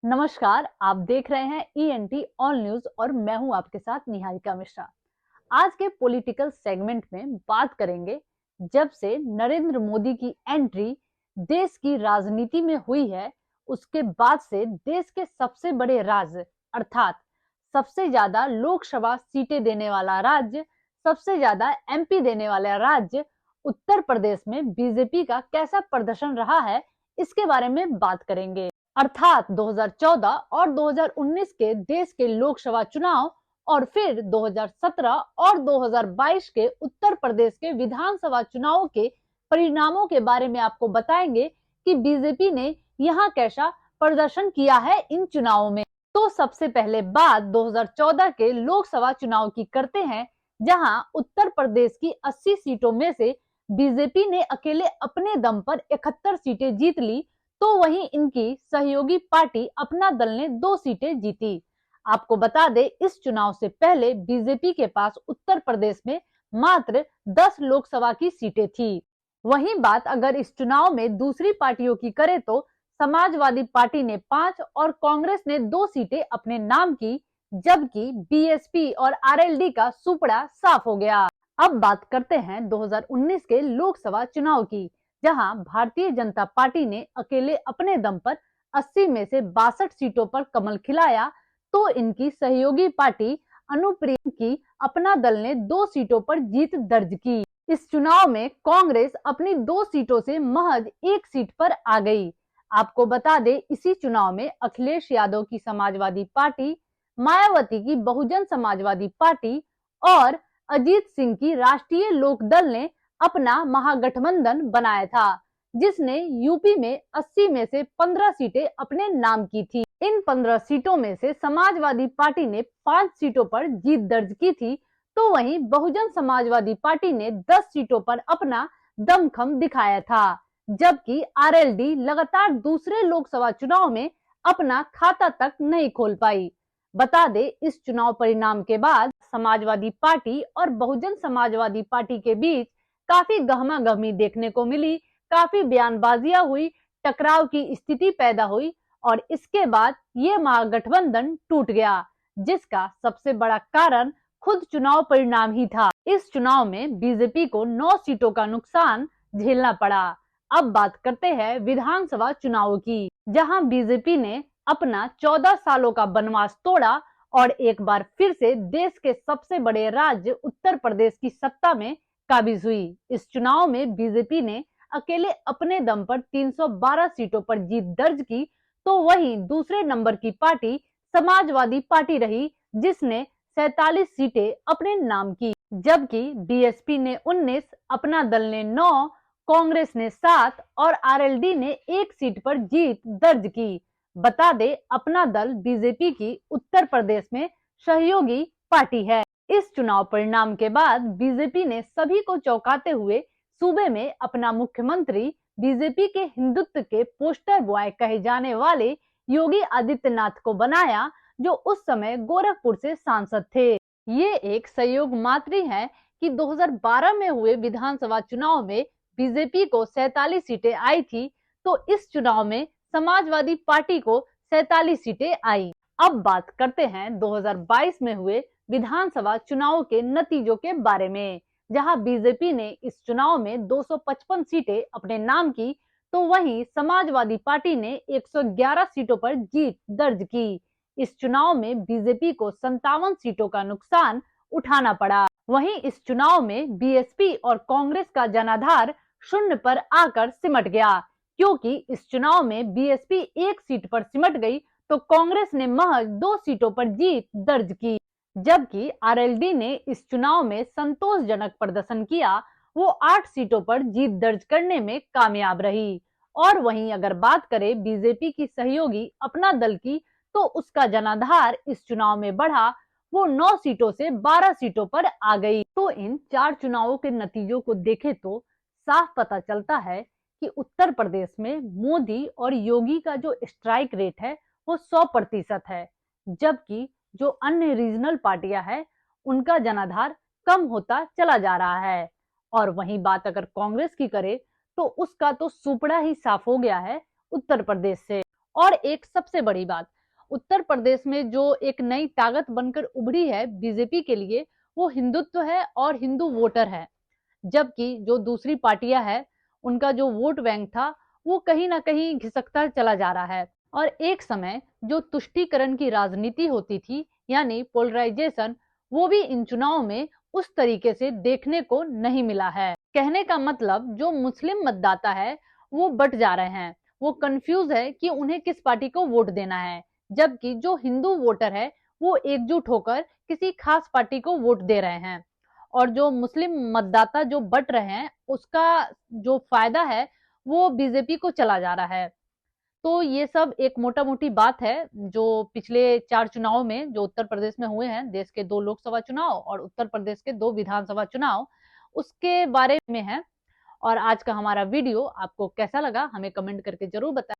नमस्कार, आप देख रहे हैं ईएनटी ऑल न्यूज और मैं हूं आपके साथ निहारिका मिश्रा। आज के पॉलिटिकल सेगमेंट में बात करेंगे, जब से नरेंद्र मोदी की एंट्री देश की राजनीति में हुई है, उसके बाद से देश के सबसे बड़े राज्य अर्थात सबसे ज्यादा लोकसभा सीटें देने वाला राज्य, सबसे ज्यादा एमपी देने वाला राज्य उत्तर प्रदेश में बीजेपी का कैसा प्रदर्शन रहा है, इसके बारे में बात करेंगे। अर्थात 2014 और 2019 के देश के लोकसभा चुनाव और फिर 2017 और 2022 के उत्तर प्रदेश के विधानसभा चुनावों के परिणामों के बारे में आपको बताएंगे कि बीजेपी ने यहाँ कैसा प्रदर्शन किया है इन चुनावों में। तो सबसे पहले बात 2014 के लोकसभा चुनाव की करते हैं, जहां उत्तर प्रदेश की 80 सीटों में से बीजेपी ने अकेले अपने दम पर 71 सीटें जीत ली, तो वहीं इनकी सहयोगी पार्टी अपना दल ने 2 सीटें जीती। आपको बता दें, इस चुनाव से पहले बीजेपी के पास उत्तर प्रदेश में मात्र 10 लोकसभा की सीटें थी। वहीं बात अगर इस चुनाव में दूसरी पार्टियों की करें तो समाजवादी पार्टी ने 5 और कांग्रेस ने 2 सीटें अपने नाम की, जबकि बीएसपी और आरएलडी का सुपड़ा साफ हो गया। अब बात करते हैं 2019 के लोकसभा चुनाव की, जहां भारतीय जनता पार्टी ने अकेले अपने दम पर 80 में से 62 सीटों पर कमल खिलाया, तो इनकी सहयोगी पार्टी अनुप्रिया की अपना दल ने 2 सीटों पर जीत दर्ज की। इस चुनाव में कांग्रेस अपनी 2 सीटों से महज 1 सीट पर आ गई। आपको बता दें, इसी चुनाव में अखिलेश यादव की समाजवादी पार्टी, मायावती की बहुजन समाजवादी पार्टी और अजीत सिंह की राष्ट्रीय लोकदल ने अपना महागठबंधन बनाया था, जिसने यूपी में 80 में से 15 सीटें अपने नाम की थी। इन 15 सीटों में से समाजवादी पार्टी ने 5 सीटों पर जीत दर्ज की थी, तो वहीं बहुजन समाजवादी पार्टी ने 10 सीटों पर अपना दमखम दिखाया था, जबकि आरएलडी लगातार दूसरे लोकसभा चुनाव में अपना खाता तक नहीं खोल पाई। बता दें, इस चुनाव परिणाम के बाद समाजवादी पार्टी और बहुजन समाजवादी पार्टी के बीच काफी गहमागहमी देखने को मिली, काफी बयानबाजियां हुई, टकराव की स्थिति पैदा हुई और इसके बाद ये महागठबंधन टूट गया, जिसका सबसे बड़ा कारण खुद चुनाव परिणाम ही था। इस चुनाव में बीजेपी को 9 सीटों का नुकसान झेलना पड़ा। अब बात करते हैं विधानसभा चुनाव की, जहां बीजेपी ने अपना 14 सालों का वनवास तोड़ा और एक बार फिर से देश के सबसे बड़े राज्य उत्तर प्रदेश की सत्ता में काबिज हुई। इस चुनाव में बीजेपी ने अकेले अपने दम पर 312 सीटों पर जीत दर्ज की, तो वहीं दूसरे नंबर की पार्टी समाजवादी पार्टी रही, जिसने 47 सीटें अपने नाम की, जबकि बीएसपी ने 19, अपना दल ने 9, कांग्रेस ने 7 और आरएलडी ने 1 सीट पर जीत दर्ज की। बता दें, अपना दल बीजेपी की उत्तर प्रदेश में सहयोगी पार्टी है। इस चुनाव परिणाम के बाद बीजेपी ने सभी को चौंकाते हुए सूबे में अपना मुख्यमंत्री बीजेपी के हिंदुत्व के पोस्टर बॉय कहे जाने वाले योगी आदित्यनाथ को बनाया, जो उस समय गोरखपुर से सांसद थे। ये एक संयोग मात्र ही है कि 2012 में हुए विधानसभा चुनाव में बीजेपी को 47 सीटें आई थी, तो इस चुनाव में समाजवादी पार्टी को 47 सीटें आई। अब बात करते हैं 2022 में हुए विधानसभा चुनाव के नतीजों के बारे में, जहां बीजेपी ने इस चुनाव में 255 सीटें अपने नाम की, तो वहीं समाजवादी पार्टी ने 111 सीटों पर जीत दर्ज की। इस चुनाव में बीजेपी को 57 सीटों का नुकसान उठाना पड़ा। वहीं इस चुनाव में बीएसपी और कांग्रेस का जनाधार शून्य पर आकर सिमट गया, क्योंकि इस चुनाव में बीएसपी 1 सीट पर सिमट गई, तो कांग्रेस ने महज 2 सीटों पर जीत दर्ज की, जबकि आरएलडी ने इस चुनाव में संतोषजनक प्रदर्शन किया, वो 8 सीटों पर जीत दर्ज करने में कामयाब रही। और वहीं अगर बात करें बीजेपी की सहयोगी अपना दल की, तो उसका जनाधार इस चुनाव में बढ़ा, वो 9 सीटों से 12 सीटों पर आ गई। तो इन 4 चुनावों के नतीजों को देखें तो साफ पता चलता है कि उत्तर प्रदेश में मोदी और योगी का जो स्ट्राइक रेट है वो 100% है, जबकि जो अन्य रीजनल पार्टियां हैं उनका जनाधार कम होता चला जा रहा है। और वहीं बात अगर कांग्रेस की करें, तो उसका तो सुपड़ा ही साफ हो गया है उत्तर प्रदेश से। और एक सबसे बड़ी बात, उत्तर प्रदेश में जो एक नई ताकत बनकर उभरी है बीजेपी के लिए, वो हिंदुत्व है और हिंदू वोटर है। जबकि जो दूसरी पार्टियां हैं, उनका जो वोट बैंक था वो कहीं ना कहीं घिसकता चला जा रहा है। और एक समय जो तुष्टीकरण की राजनीति होती थी, यानी पोलराइजेशन, वो भी इन चुनाव में उस तरीके से देखने को नहीं मिला है। कहने का मतलब, जो मुस्लिम मतदाता है वो बट जा रहे हैं, वो कंफ्यूज है कि उन्हें किस पार्टी को वोट देना है। जबकि जो हिंदू वोटर है वो एकजुट होकर किसी खास पार्टी को वोट दे रहे हैं। और जो मुस्लिम मतदाता जो बट रहे हैं, उसका जो फायदा है वो बीजेपी को चला जा रहा है। तो ये सब एक मोटा मोटी बात है जो पिछले 4 चुनाव में जो उत्तर प्रदेश में हुए हैं, देश के 2 लोकसभा चुनाव और उत्तर प्रदेश के 2 विधानसभा चुनाव, उसके बारे में है। और आज का हमारा वीडियो आपको कैसा लगा हमें कमेंट करके जरूर बताएं।